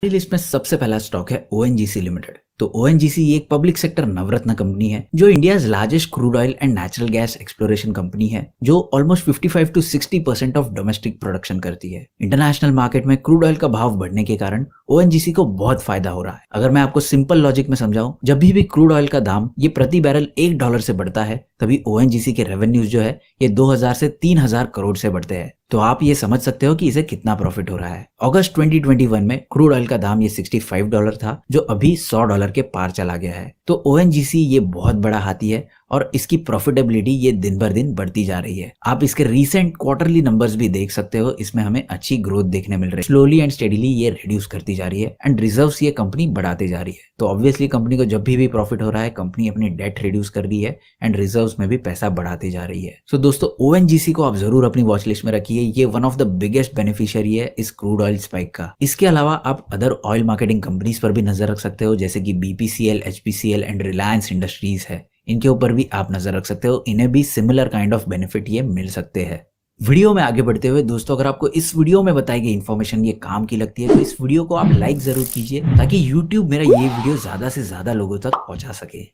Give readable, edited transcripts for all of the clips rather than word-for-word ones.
मेरी लिस्ट में सबसे पहला स्टॉक है ओएनजीसी लिमिटेड। तो ओएनजीसी ये एक पब्लिक सेक्टर नवरत्न कंपनी है जो India's largest crude oil and natural gas exploration company है, जो almost 55 to 60% of domestic production करती है। इंटरनेशनल मार्केट में क्रूड ऑयल का भाव बढ़ने के कारण ओएनजीसी को बहुत फायदा हो रहा है। अगर मैं आपको सिंपल लॉजिक में समझाऊं, जब भी क्रूड ऑयल का दाम ये प्रति बैरल $1 से बढ़ता है, तभी ओएनजीसी के रेवेन्यूज जो है ये 2000 से 3000 करोड़ से बढ़ते हैं। तो आप ये समझ सकते हो कि इसे कितना प्रॉफिट हो रहा है। अगस्त 2021 में क्रूड ऑयल का दाम ये $65 था, जो अभी $100 के पार चला गया है। तो ओएनजीसी ये बहुत बड़ा हाथी है और इसकी प्रॉफिटेबिलिटी ये दिन भर दिन बढ़ती जा रही है। आप इसके रीसेंट क्वार्टरली नंबर्स भी देख सकते हो, इसमें हमें अच्छी ग्रोथ देखने मिल रही है। स्लोली एंड स्टेडीली ये रिड्यूस करती जा रही है एंड रिजर्व्स ये कंपनी बढ़ाते जा रही है। तो ऑब्वियसली कंपनी को जब भी प्रॉफिट हो रहा है, कंपनी अपनी डेट रिड्यूस कर रही है एंड रिजर्व्स में भी पैसा बढ़ाते जा रही है। सो दोस्तों, ओएनजीसी को आप जरूर अपनी वॉच लिस्ट में रखिए। ये one of the biggest beneficiary है इस क्रूड ऑयल स्पाइक का। इसके अलावा आप अदर ऑयल मार्केटिंग कंपनीज पर भी नजर रख सकते हो, जैसे कि BPCL, HPCL and Reliance industries है। इनके ऊपर भी आप नजर रख सकते हो, इन्हें भी सिमिलर काइंड ऑफ बेनिफिट ये मिल सकते हैं। वीडियो में आगे बढ़ते हुए दोस्तों, अगर आपको इस वीडियो में बताई गई इन्फॉर्मेशन ये काम की लगती है तो इस वीडियो को आप लाइक जरूर कीजिए, ताकि यूट्यूब मेरा ये वीडियो ज्यादा से ज्यादा लोगों तक पहुंचा सके।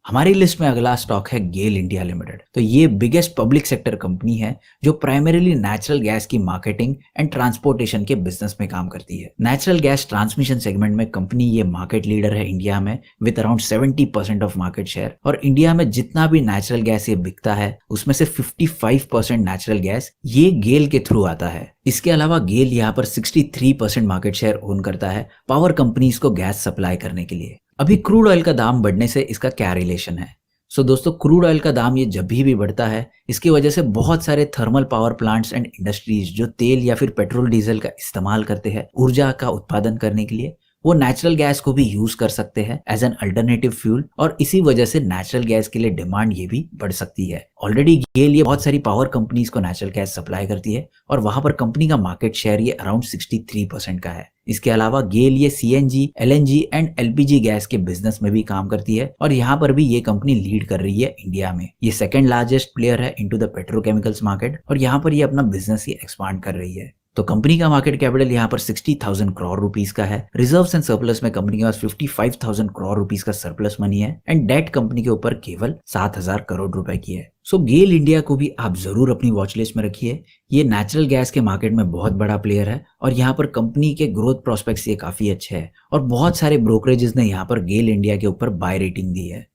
हमारी लिस्ट में अगला स्टॉक है गेल इंडिया लिमिटेड। तो ये बिगेस्ट पब्लिक सेक्टर कंपनी है जो प्राइमरीली नेचुरल गैस की मार्केटिंग एंड ट्रांसपोर्टेशन के बिजनेस में काम करती है। नेचुरल गैस ट्रांसमिशन सेगमेंट में कंपनी ये मार्केट लीडर है इंडिया में, with around 70% of market share. और इंडिया में जितना भी नेचुरल गैस ये बिकता है, उसमें से 55% नेचुरल गैस ये गेल के थ्रू आता है। इसके अलावा गेल यहाँ पर 63% मार्केट शेयर ओन करता है पावर कंपनीज को गैस सप्लाई करने के लिए। अभी क्रूड ऑयल का दाम बढ़ने से इसका क्या रिलेशन है? सो दोस्तों, क्रूड ऑयल का दाम ये जब भी बढ़ता है, इसकी वजह से बहुत सारे thermal power plants and industries जो तेल या फिर पेट्रोल डीजल का इस्तेमाल करते हैं ऊर्जा का उत्पादन करने के लिए, वो नेचुरल गैस को भी यूज कर सकते हैं एज एन अल्टरनेटिव फ्यूल। और इसी वजह से नेचुरल गैस के लिए डिमांड ये भी बढ़ सकती है। ऑलरेडी गेल ये बहुत सारी पावर कंपनीज को नेचुरल गैस सप्लाई करती है और वहां पर कंपनी का मार्केट शेयर ये अराउंड 63% का है। इसके अलावा गेल ये CNG, LNG and LPG gas के बिजनेस में भी काम करती है और यहाँ पर भी ये कंपनी लीड कर रही है इंडिया में। ये सेकंड लार्जेस्ट प्लेयर है इनटू द पेट्रोकेमिकल्स मार्केट और यहाँ पर ये अपना बिजनेस ही एक्सपांड कर रही है। तो कंपनी का मार्केट कैपिटल यहाँ पर 60,000 करोड़ रुपीस का है। रिजर्व्स एंड सरप्लस में कंपनी के पास 55,000 करोड़ रुपीस का सरप्लस मनी है एंड डेट कंपनी के ऊपर केवल 7,000 करोड़ रुपए की है। सो गेल इंडिया को भी आप जरूर अपनी वॉच लिस्ट में रखिए। ये नेचुरल गैस के मार्केट में बहुत बड़ा प्लेयर है और यहाँ पर कंपनी के ग्रोथ प्रोस्पेक्ट्स ये काफी अच्छे हैं और बहुत सारे ब्रोकरेजेस ने यहाँ पर गेल इंडिया के ऊपर बाय रेटिंग दी है।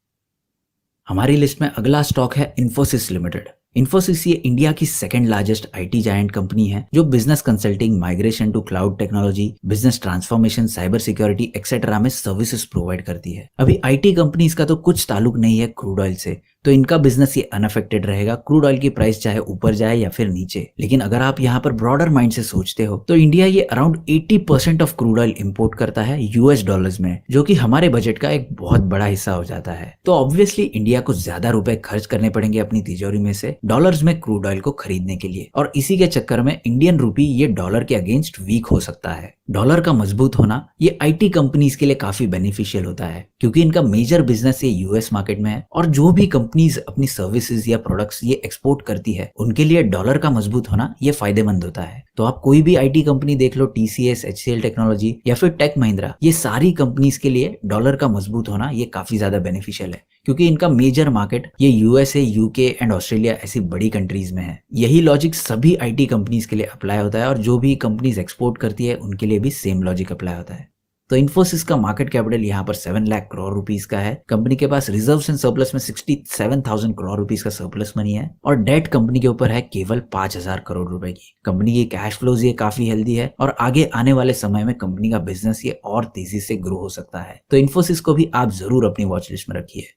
हमारी लिस्ट में अगला स्टॉक है इन्फोसिस लिमिटेड। इन्फोसिस ये इंडिया की second largest IT giant company है जो business consulting, migration to cloud technology, business transformation, cyber security etcetera में सर्विसेज प्रोवाइड करती है। अभी आईटी कंपनीज का तो कुछ ताल्लुक नहीं है क्रूड ऑयल से, तो इनका बिजनेस ये अनअफेक्टेड रहेगा, क्रूड ऑयल की प्राइस चाहे ऊपर जाए या फिर नीचे। लेकिन अगर आप यहाँ पर ब्रॉडर माइंड से सोचते हो तो इंडिया ये around 80% of crude oil import करता है यूएस डॉलर्स में, जो कि हमारे बजट का एक बहुत बड़ा हिस्सा हो जाता है। तो ऑब्वियसली इंडिया को ज्यादा रुपए खर्च करने पड़ेंगे अपनी तिजोरी में से डॉलर्स में क्रूड ऑयल को खरीदने के लिए, और इसी के चक्कर में इंडियन रूपी ये डॉलर के अगेंस्ट वीक हो सकता है। डॉलर का मजबूत होना ये आईटी कंपनीज के लिए काफी बेनिफिशियल होता है, क्योंकि इनका मेजर बिजनेस ये यूएस मार्केट में है और जो भी कंपनीज अपनी सर्विसेज या प्रोडक्ट्स ये एक्सपोर्ट करती है, उनके लिए डॉलर का मजबूत होना ये फायदेमंद होता है। तो आप कोई भी आईटी कंपनी देख लो, टीसीएस, एचसीएल टेक्नोलॉजी या फिर टेक महिंद्रा, ये सारी कंपनीज के लिए डॉलर का मजबूत होना ये काफी ज्यादा बेनिफिशियल है, क्योंकि इनका मेजर मार्केट ये यूएसए, यूके एंड ऑस्ट्रेलिया ऐसी बड़ी कंट्रीज में है। यही लॉजिक सभी आईटी कंपनीज के लिए अप्लाई होता है और जो भी कंपनीज एक्सपोर्ट करती है उनके लिए भी सेम लॉजिक अप्लाई होता है। तो इन्फोसिस का मार्केट कैपिटल यहाँ पर 7 लाख करोड़ रुपीस का है। कंपनी के पास रिजर्व्स एंड सरप्लस में 67,000 करोड़ रुपीस का सरप्लस मनी है और डेट कंपनी के ऊपर है केवल 5,000 करोड़ रुपए की। कंपनी की कैश फ्लोज ये काफी हेल्दी है और आगे आने वाले समय में कंपनी का बिजनेस ये और तेजी से ग्रो हो सकता है। तो इन्फोसिस को भी आप जरूर अपनी वॉच लिस्ट में रखिए।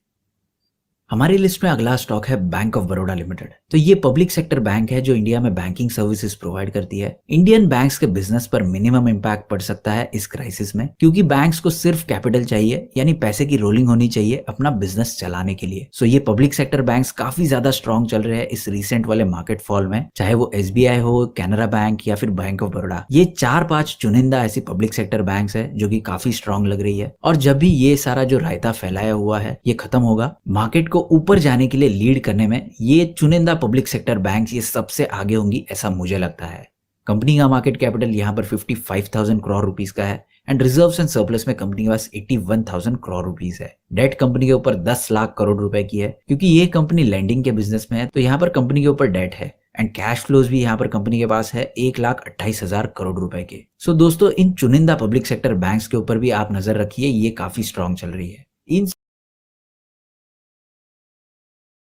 हमारी लिस्ट में अगला स्टॉक है बैंक ऑफ बड़ौदा लिमिटेड। तो ये पब्लिक सेक्टर बैंक है जो इंडिया में बैंकिंग सर्विसेज प्रोवाइड करती है। इंडियन बैंक्स के बिजनेस पर मिनिमम इम्पैक्ट पड़ सकता है इस क्राइसिस में, क्योंकि बैंक्स को सिर्फ कैपिटल चाहिए, यानी पैसे की रोलिंग होनी चाहिए अपना बिजनेस चलाने के लिए। सो ये पब्लिक सेक्टर बैंक्स काफी ज्यादा स्ट्रॉन्ग चल रहे हैं इस रिसेंट वाले मार्केट फॉल में, चाहे वो एसबीआई हो, कैनरा बैंक या फिर बैंक ऑफ बड़ौदा। ये 4-5 चुनिंदा ऐसी पब्लिक सेक्टर बैंक्स है जो कि काफी स्ट्रॉन्ग लग रही है। और जब भी ये सारा जो रायता फैलाया हुआ है ये खत्म होगा, मार्केट को ऊपर जाने के लिए लीड करने में ये चुनिंदा पब्लिक सेक्टर बैंक ये सबसे आगे होंगी, ऐसा मुझे लगता है। कंपनी का मार्केट कैपिटल यहाँ पर 55,000 करोड़ रुपीस का है एंड रिजर्व्स एंड सरप्लस में कंपनी के पास 81,000 करोड़ रुपीस है। डेट कंपनी के ऊपर 10 लाख करोड़ रुपए की है, क्योंकि ये कंपनी लैंडिंग के बिजनेस में है तो यहाँ पर कंपनी के ऊपर डेट है एंड कैश फ्लोज भी यहाँ पर कंपनी के पास है 1,28,000 करोड़ रुपए के। सो दोस्तों, इन चुनिंदा पब्लिक सेक्टर बैंक्स के ऊपर भी आप नजर रखिए, ये काफी स्ट्रॉन्ग चल रही है। इन